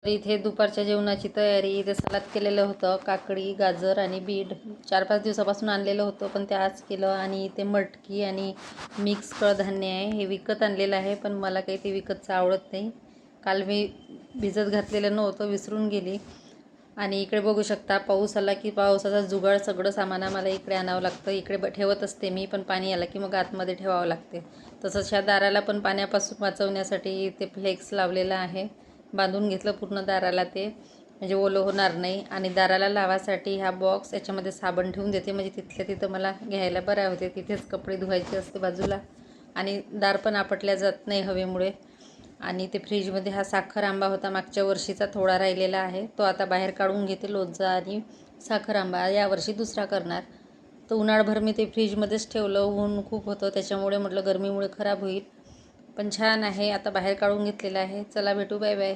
इथे दुपारच्या जेवणाची तयारी. इथे सलाद केलेलं होतं, काकडी, गाजर आणि बीट 4-5 दिवसापासून आणलेलं होतं, पण ते आज केलं. आणि इथे मटकी आणि मिक्स कडधान्य आहे. हे विकत आणलेलं आहे, पण मला काही ते विकतचं आवडत नाही. काल मी भिजत घातलेलं नव्हतं, विसरून गेली. आणि इकडे बघू शकता, पाऊस आला की पावसाचा जुगाड सगळं सामान आम्हाला इकडे आणावं लागतं. इकडे ठेवत असते मी, पण पाणी आलं की मग आतमध्ये ठेवावं लागते. तसंच ह्या दाराला पण पाण्यापासून वाचवण्यासाठी इथे फ्लेक्स लावलेला आहे. बांधून घेतलं पूर्ण दाराला, ते म्हणजे ओलं होणार नाही. आणि दाराला लावासाठी हा बॉक्स, याच्यामध्ये साबण ठेवून देते, म्हणजे तिथल्या तिथं मला घ्यायला बरं होते. तिथेच कपडे धुवायचे असते बाजूला, आणि दार पण आपटल्या जात नाही हवेमुळे. आणि ते फ्रीजमध्ये हा साखर आंबा होता मागच्या वर्षीचा, थोडा राहिलेला आहे, तो आता बाहेर काढून घेते. लोणचं आणि साखर आंबा यावर्षी दुसरा करणार. तर उन्हाळभर मी ते फ्रीजमध्येच ठेवलं. ऊन खूप होतं त्याच्यामुळे, म्हटलं गरमीमुळे खराब होईल. पण छान आहे, आता बाहेर काढून घेतलेलं आहे. चला भेटू, बाय बाय.